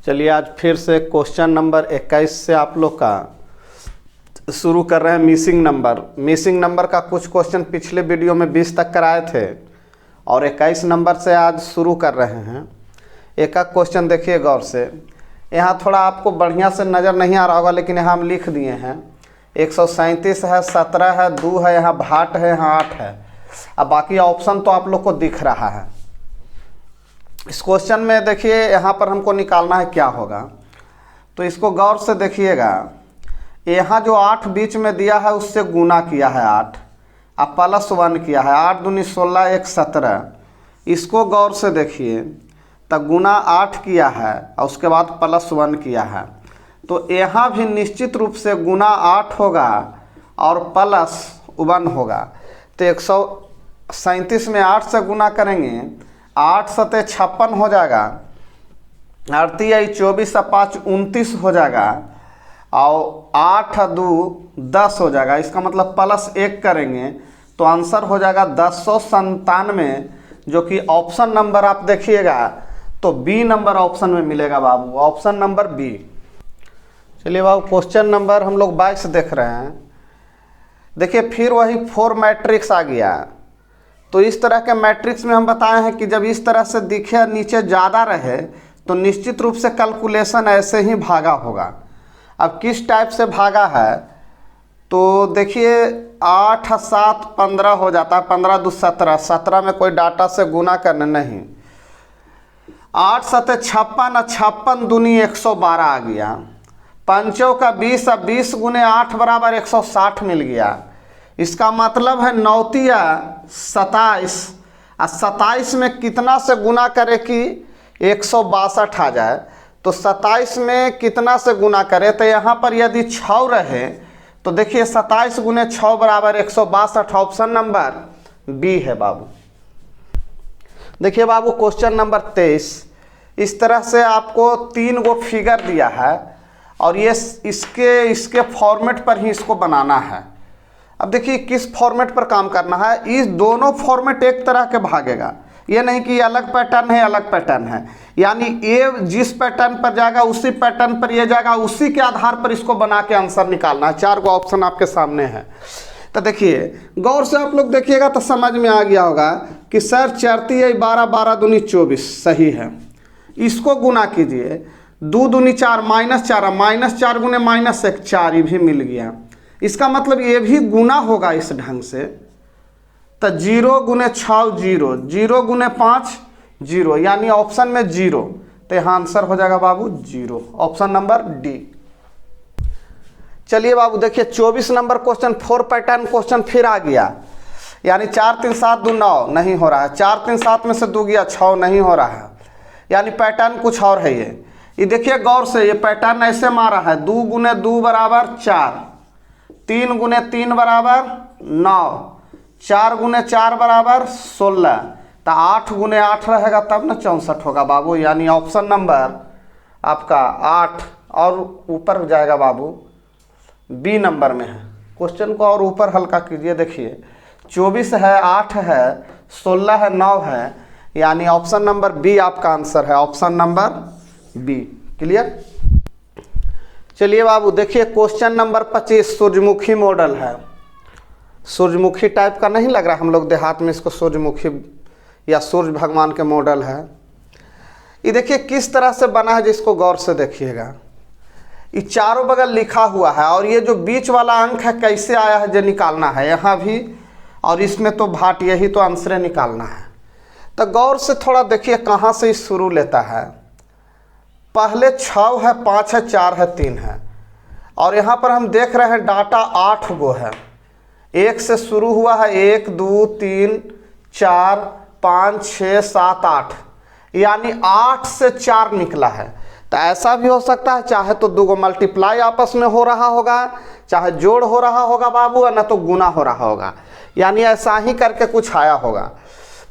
चलिए आज फिर से क्वेश्चन नंबर 21 से आप लोग का शुरू कर रहे हैं। मिसिंग नंबर का कुछ क्वेश्चन पिछले वीडियो में 20 तक कराए थे और 21 नंबर से आज शुरू कर रहे हैं। एक एक क्वेश्चन देखिए गौर से। यहाँ थोड़ा आपको बढ़िया से नज़र नहीं आ रहा होगा, लेकिन यहाँ हम लिख दिए हैं 137 है, 17 है, 2 है, यहाँ भाट है, यहाँ 8 है। अब बाकी ऑप्शन तो आप लोग को दिख रहा है। इस क्वेश्चन में देखिए यहाँ पर हमको निकालना है क्या होगा, तो इसको गौर से देखिएगा। यहाँ जो 8 बीच में दिया है उससे गुना किया है 8, अब +1 किया है। 8 दूनी 16, 1 17। इसको गौर से देखिए, तब गुना 8 किया है और उसके बाद +1 किया है। तो यहाँ भी निश्चित रूप से गुना 8 होगा और +1 होगा। तो 137 में 8 से गुना करेंगे, 8 सते 56 हो जाएगा, 8 × 24 + 5 29 हो जाएगा और 8 × 2 10 हो जाएगा। इसका मतलब +1 करेंगे तो आंसर हो जाएगा 1097, जो कि ऑप्शन नंबर आप देखिएगा तो बी नंबर ऑप्शन में मिलेगा बाबू, ऑप्शन नंबर बी। चलिए बाबू क्वेश्चन नंबर हम लोग 22 देख रहे हैं। देखिए फिर वही 4 मैट्रिक्स आ गया। तो इस तरह के मैट्रिक्स में हम बताए हैं कि जब इस तरह से दिखे नीचे ज़्यादा रहे तो निश्चित रूप से कैलकुलेशन ऐसे ही भागा होगा। अब किस टाइप से भागा है तो देखिए 8 × 7 15 हो जाता है, 15 × 2 17, 17 में कोई डाटा से गुना करना नहीं। 8 सते 56 और 56 दूनी 112 आ गया। 5 का 20 और 20 × 8 = 160 मिल गया। इसका मतलब है 9 तिया 27 और 27 में कितना से गुना करे कि 162 आ जाए। तो 27 में कितना से गुना करे, तो यहाँ पर यदि 6 रहे तो देखिए 27 × 6 = 162। ऑप्शन नंबर बी है बाबू। देखिए बाबू क्वेश्चन नंबर 23। इस तरह से आपको 3 गो फिगर दिया है और ये इसके फॉर्मेट पर ही इसको बनाना है। अब देखिए किस फॉर्मेट पर काम करना है। इस दोनों फॉर्मेट एक तरह के भागेगा, ये नहीं कि अलग पैटर्न है अलग पैटर्न है। यानी ये जिस पैटर्न पर जाएगा उसी पैटर्न पर ये जाएगा, उसी के आधार पर इसको बना के आंसर निकालना है। 4 गो ऑप्शन आपके सामने है। तो देखिए गौर से आप लोग देखिएगा तो समझ में आ गया होगा कि सर 4 × 12, 12 दूनी 24 सही है। इसको गुना कीजिए, 2 दूनी 4 -4, -4 × -1 4, ये भी मिल गया। इसका मतलब ये भी गुना होगा इस ढंग से। तो 0 × 6 0, 0 × 5 0, यानी ऑप्शन में 0। तो यहाँ आंसर हो जाएगा बाबू 0, ऑप्शन नंबर डी। चलिए बाबू देखिए 24 नंबर क्वेश्चन 4 पैटर्न क्वेश्चन फिर आ गया। यानी 4 3 7 2 9 नहीं हो रहा है, 4 3 7 में से 2 गया 6 नहीं हो रहा है, यानी पैटर्न कुछ और है। ये देखिए गौर से, ये पैटर्न ऐसे मारा है 2 × 2 = 4, 3 × 3 = 9, 4 × 4 = 16। तो 8 × 8 रहेगा तब ना 64 होगा बाबू, यानी ऑप्शन नंबर आपका 8 और ऊपर जाएगा बाबू, बी नंबर में है। क्वेश्चन को और ऊपर हल्का कीजिए। देखिए 24 है, 8 है, 16 है, 9 है, यानी ऑप्शन नंबर बी आपका आंसर है, ऑप्शन नंबर बी। क्लियर। चलिए बाबू देखिए क्वेश्चन नंबर 25 सूर्यमुखी मॉडल है। सूर्यमुखी टाइप का नहीं लग रहा, हम लोग देहात में इसको सूर्यमुखी या सूर्य भगवान के मॉडल है। ये देखिए किस तरह से बना है, जिसको गौर से देखिएगा। ये चारों बगल लिखा हुआ है और ये जो बीच वाला अंक है कैसे आया है जो निकालना है यहाँ भी, और इसमें तो भाट यही तो आंसर निकालना है। तो गौर से थोड़ा देखिए कहाँ से शुरू लेता है। पहले 6 है, 5 है, 4 है, 3 है, और यहाँ पर हम देख रहे हैं डाटा 8 गो है। 1 से शुरू हुआ है, 1 2 3 4 5 6 7 8, यानी 8 से 4 निकला है। तो ऐसा भी हो सकता है, चाहे तो 2 गो मल्टीप्लाई आपस में हो रहा होगा, चाहे जोड़ हो रहा होगा बाबू, या ना तो गुना हो रहा होगा, यानी ऐसा ही करके कुछ आया होगा।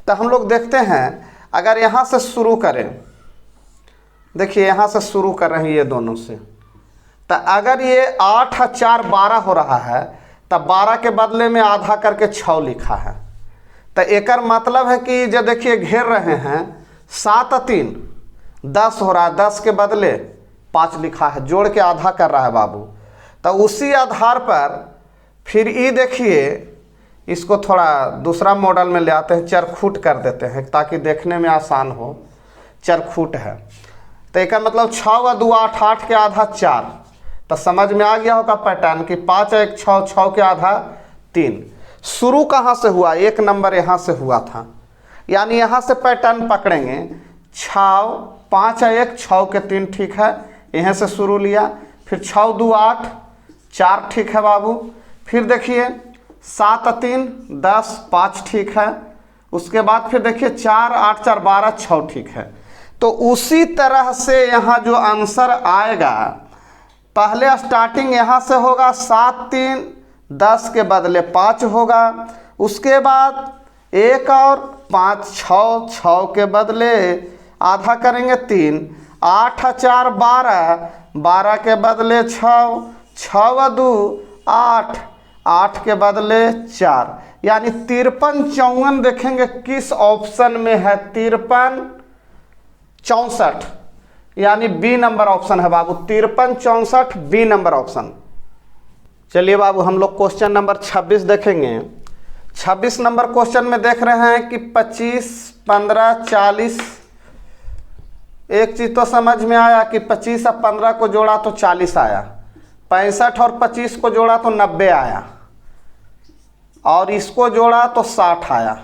तो हम लोग देखते हैं, अगर यहाँ से शुरू करें, देखिए यहाँ से शुरू कर रहे हैं ये दोनों से, तो अगर ये 8 और 4 12 हो रहा है, तब 12 के बदले में आधा करके 6 लिखा है। तो एक मतलब है कि जब देखिए घेर रहे हैं 7 और 3, 10 हो रहा है, 10 के बदले 5 लिखा है, जोड़ के आधा कर रहा है बाबू। तो उसी आधार पर फिर ई देखिए, इसको थोड़ा दूसरा मॉडल में ले आते हैं, चरखूट कर देते हैं ताकि देखने में आसान हो। चरखूट है तो एक मतलब 6 व 2 8, 8 के आधा 4। तो समझ में आ गया होगा पैटर्न कि 5 1 6, 6 के आधा 3। शुरू कहाँ से हुआ? 1 नंबर यहाँ से हुआ था, यानी यहाँ से पैटर्न पकड़ेंगे। 6 5 1 6 के 3 ठीक है, यहाँ से शुरू लिया। फिर 6 2 8 4 ठीक है बाबू। फिर देखिए 7 3 10 5 ठीक है। उसके बाद फिर देखिए 4 8 4 12 6 ठीक है। तो उसी तरह से यहाँ जो आंसर आएगा, पहले स्टार्टिंग यहाँ से होगा 7 3 10 के बदले 5 होगा। उसके बाद 1 और 5 6, 6 के बदले आधा करेंगे 3, 8 4 12, 12 के बदले 6, 6 व 2 8, 8 के बदले 4, यानी 53 54 देखेंगे किस ऑप्शन में है। 53 64, यानी बी नंबर ऑप्शन है बाबू। 53 64 बी नंबर ऑप्शन। चलिए बाबू हम लोग क्वेश्चन नंबर 26 देखेंगे। 26 नंबर क्वेश्चन में देख रहे हैं कि 25 15 40। एक चीज तो समझ में आया कि 25 और 15 को जोड़ा तो 40 आया, 65 और 25 को जोड़ा तो 90 आया, और इसको जोड़ा तो 60 आया।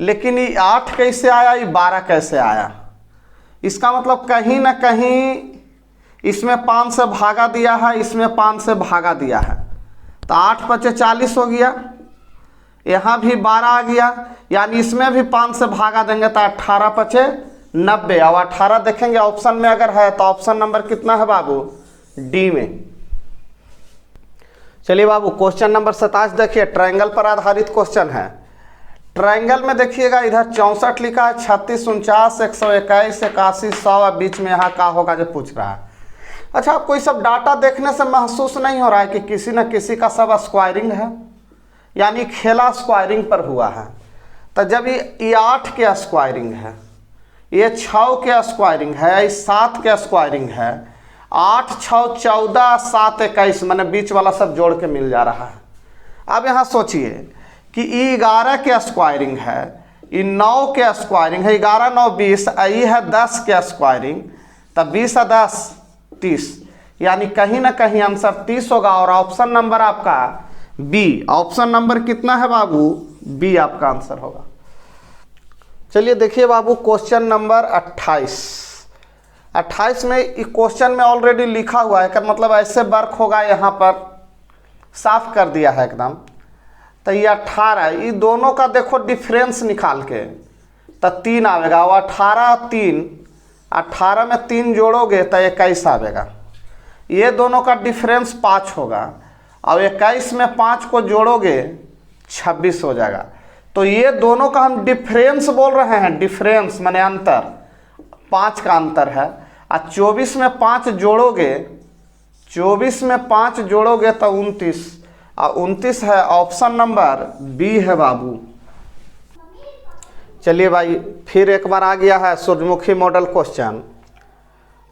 लेकिन ये 8 कैसे आया, ये 12 कैसे आया? इसका मतलब कहीं ना कहीं इसमें 5 से भागा दिया है, इसमें 5 से भागा दिया है। तो 8 5 40 हो गया, यहाँ भी 12 आ गया, यानी इसमें भी 5 से भागा देंगे तो 18 5 90। अब 18 देखेंगे ऑप्शन में अगर है तो ऑप्शन नंबर कितना है बाबू? डी में। चलिए बाबू क्वेश्चन नंबर 27 देखिए, ट्रायंगल पर आधारित क्वेश्चन है। ट्रायंगल में देखिएगा इधर 64 लिखा है, 36 49 121 81 100, बीच में यहाँ का होगा जो पूछ रहा है। अच्छा, कोई सब डाटा देखने से महसूस नहीं हो रहा है कि किसी न किसी का सब स्क्वायरिंग है, यानी खेला स्क्वायरिंग पर हुआ है। तो जब ये 8 के स्क्वायरिंग है, ये 6 के स्क्वायरिंग है, ये 7 के स्क्वायरिंग है, 8 6 14 7 21, मैंने बीच वाला सब जोड़ के मिल जा रहा है। अब यहाँ सोचिए कि ये 11 के स्क्वायरिंग है, ये 9 के स्क्वायरिंग है, 11 9 20, ये है 10 के स्क्वायरिंग, तब 20 और 10 30, यानी कहीं ना कहीं आंसर 30 होगा। और ऑप्शन नंबर आपका बी। ऑप्शन नंबर कितना है बाबू? बी आपका आंसर होगा। चलिए देखिए बाबू क्वेश्चन नंबर 28। 28 में क्वेश्चन में ऑलरेडी लिखा हुआ है, का मतलब ऐसे वर्क होगा, यहाँ पर साफ कर दिया है एकदम। तो ये 18, ये दोनों का देखो डिफरेंस निकाल के तो 3 आएगा। और 18 3, 18 में 3 जोड़ोगे तो 21 आएगा। ये दोनों का डिफरेंस 5 होगा, और 21 में 5 को जोड़ोगे 26 हो जाएगा। तो ये दोनों का हम डिफरेंस बोल रहे हैं, डिफरेंस माने अंतर, 5 का अंतर है। और 24 में 5 जोड़ोगे, 24 में 5 जोड़ोगे तो 29, और 29 है। ऑप्शन नंबर बी है बाबू। चलिए भाई फिर एक बार आ गया है सूर्यमुखी मॉडल क्वेश्चन,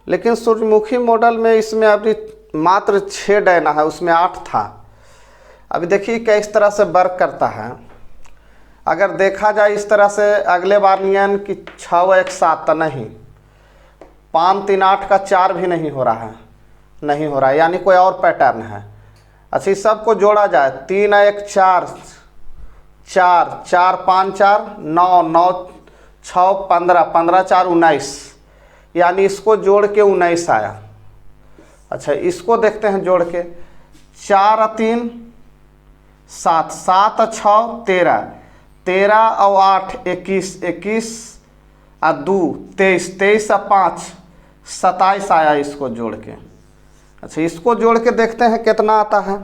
लेकिन सूर्यमुखी मॉडल में इसमें अभी मात्र 6 डैना है, उसमें 8 था। अभी देखिए किस तरह से वर्क करता है। अगर देखा जाए इस तरह से, अगले बार नियन कि 6 1 7 तो नहीं, 5 3 8 का 4 भी नहीं हो रहा है, नहीं हो रहा है, यानी कोई और पैटर्न है। अच्छा, इस सबको जोड़ा जाए, 3 1 4 4 4 5 4 9 9 6 15 15 4 19, यानी इसको जोड़ के 19 आया। अच्छा, इसको देखते हैं जोड़ के, 4 3 7 7 6 13 13 और 8 21 21 और 2 23 23 और 5 27 आया इसको जोड़ के। अच्छा, इसको जोड़ के देखते हैं कितना आता है।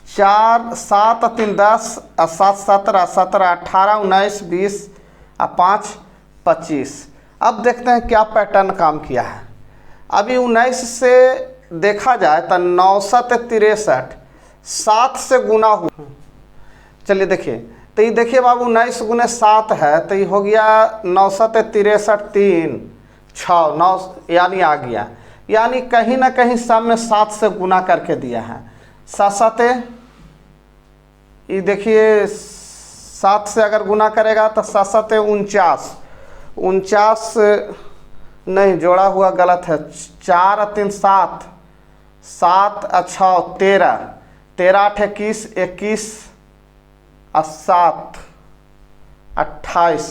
4 7 3 10 और 7 17 17 18 19 20 और 5 25। अब देखते हैं क्या पैटर्न काम किया है। अभी 19 से देखा जाए तो 9 7 63, 7 से गुना हुआ। चलिए देखिए, तो ये देखिए बाबू 19 गुने 7 है, तो ये हो गया 9 7 63 3 6 9 यानी आ गया, यानी कहीं ना कहीं सब में 7 से गुना करके दिया है। 7 7 ये देखिए 7 से अगर गुना करेगा तो 7 7 49, 49 नहीं जोड़ा हुआ गलत है, 4 और 3 7, 7 और 6 13, 13 8 21, 21 और 7 28,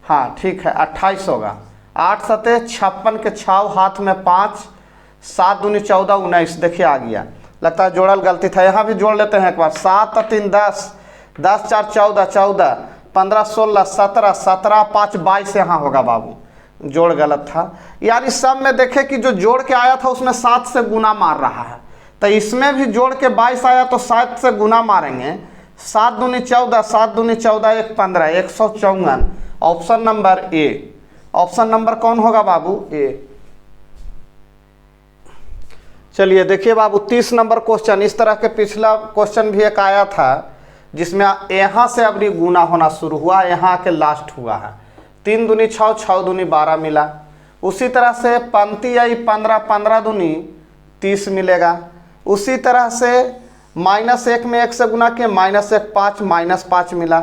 हाँ ठीक है 28 होगा। 8 7 56 के 6 हाथ में 5, 7 दूनी 14 19, देखिए आ गया। लगता है जोड़ल गलती था, यहाँ भी जोड़ लेते हैं एक बार। 7 और 3 10, 10 4 14, 14 15 16 17, 17 5 22 यहाँ होगा बाबू, जोड़ गलत था। यानी सब में देखे कि जो जोड़ के आया था उसमें 7 से गुना मार रहा है, तो इसमें भी जोड़ के 22 आया तो 7 से गुना मारेंगे। 7 दूनी 14, 7 दूनी 14 1 15, 154। Option number A, option number कौन होगा बाबू? ए। चलिए देखिए बाबू 30 नंबर क्वेश्चन, इस तरह के पिछला क्वेश्चन भी एक आया था जिसमें यहाँ से अबरी गुना होना शुरू हुआ, यहाँ के लास्ट हुआ है। 3 दूनी 6, 6 दूनी 12 मिला। उसी तरह से पंक्ति आई 15, 15 दूनी 30 मिलेगा। उसी तरह से -1 में 1 से गुना किए, -1 5, -5 मिला।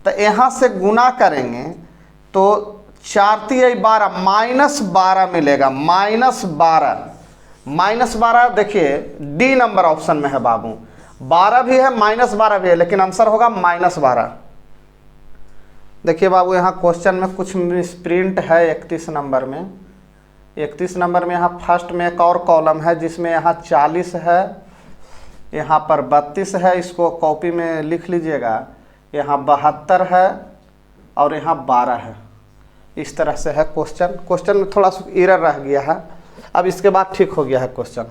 तो यहाँ से गुना करेंगे तो 4 3 12, -12 मिलेगा, -12 देखिए डी नंबर ऑप्शन में है बाबू। 12 भी है, -12 भी है, लेकिन आंसर होगा -12। देखिए बाबू यहाँ क्वेश्चन में कुछ मिसप्रिंट है 31 नंबर में। 31 नंबर में यहाँ फर्स्ट में एक और कॉलम है जिसमें यहाँ 40 है, यहाँ पर 32 है, इसको कॉपी में लिख लीजिएगा। यहाँ 72 है और यहाँ 12 है। इस तरह से है क्वेश्चन में थोड़ा सा एरर रह गया है, अब इसके बाद ठीक हो गया है क्वेश्चन।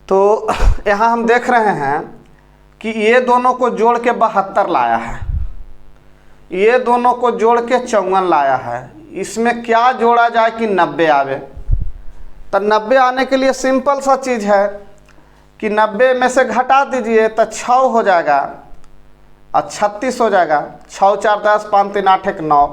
तो यहाँ हम देख रहे हैं कि ये दोनों को जोड़ के 72 लाया है, ये दोनों को जोड़ के 54 लाया है। इसमें क्या जोड़ा जाए कि 90 आवे? तो 90 आने के लिए सिंपल सा चीज़ है कि 90 में से घटा दीजिए तो 6 हो जाएगा और 36 हो जाएगा। 6 4 10, 5 3 8 1 9।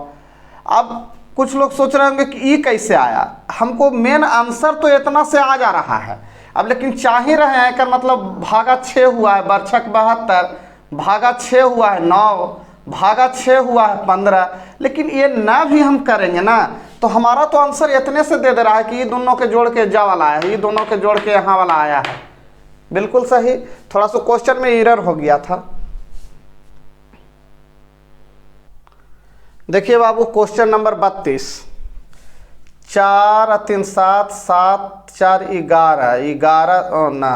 अब कुछ लोग सोच रहे होंगे कि ये कैसे आया, हमको मेन आंसर तो इतना से आ जा रहा है, अब लेकिन चाह ही रहे हैं, कर मतलब भागा 6 हुआ है, बरछक 72, भागा 6 हुआ है 9, भागा 6 हुआ है 15, लेकिन ये ना भी हम करेंगे ना तो हमारा तो आंसर इतने से दे रहा है कि ये दोनों के जोड़ के जा वाला आया है, ये दोनों के जोड़ के यहाँ वाला आया है। बिल्कुल सही, थोड़ा सा क्वेश्चन में एरर हो गया था। देखिए बाबू क्वेश्चन नंबर 32, 4 3 7, 7 4 11, 11 ना,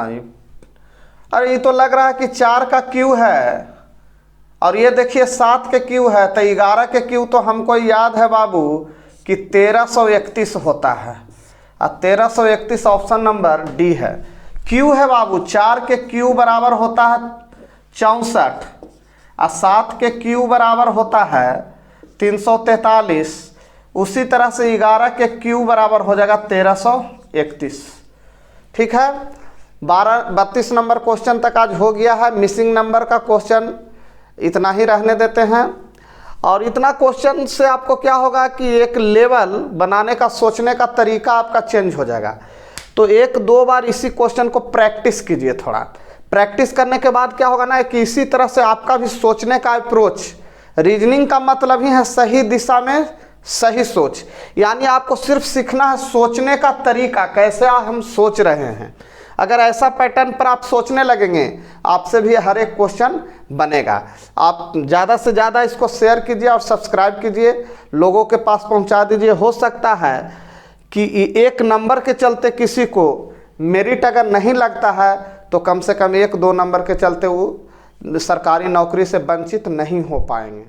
अरे ये तो लग रहा है कि 4 का क्यू है और ये देखिए 7 के क्यू है, तो 11 के क्यू तो हमको याद है बाबू कि 1331 होता है, और 1331 ऑप्शन नंबर डी है। क्यू है बाबू, 4 के क्यू बराबर होता है 64 और 7 के क्यू बराबर होता है 343। उसी तरह से 11 के क्यू बराबर हो जाएगा 1331। ठीक है, 32 नंबर क्वेश्चन तक आज हो गया है। मिसिंग नंबर का क्वेश्चन इतना ही रहने देते हैं। और इतना क्वेश्चन से आपको क्या होगा कि एक लेवल बनाने का, सोचने का तरीका आपका चेंज हो जाएगा। तो 1-2 बार इसी क्वेश्चन को प्रैक्टिस कीजिए। थोड़ा प्रैक्टिस करने के बाद क्या होगा ना कि इसी तरह से आपका भी सोचने का अप्रोच, रीजनिंग का मतलब ही है सही दिशा में सही सोच, यानी आपको सिर्फ सीखना है सोचने का तरीका, कैसे हम सोच रहे हैं। अगर ऐसा पैटर्न पर आप सोचने लगेंगे, आपसे भी हर एक क्वेश्चन बनेगा। आप ज़्यादा से ज़्यादा इसको शेयर कीजिए और सब्सक्राइब कीजिए, लोगों के पास पहुंचा दीजिए। हो सकता है कि एक नंबर के चलते किसी को मेरिट अगर नहीं लगता है तो कम से कम 1-2 नंबर के चलते वो सरकारी नौकरी से वंचित नहीं हो पाएंगे।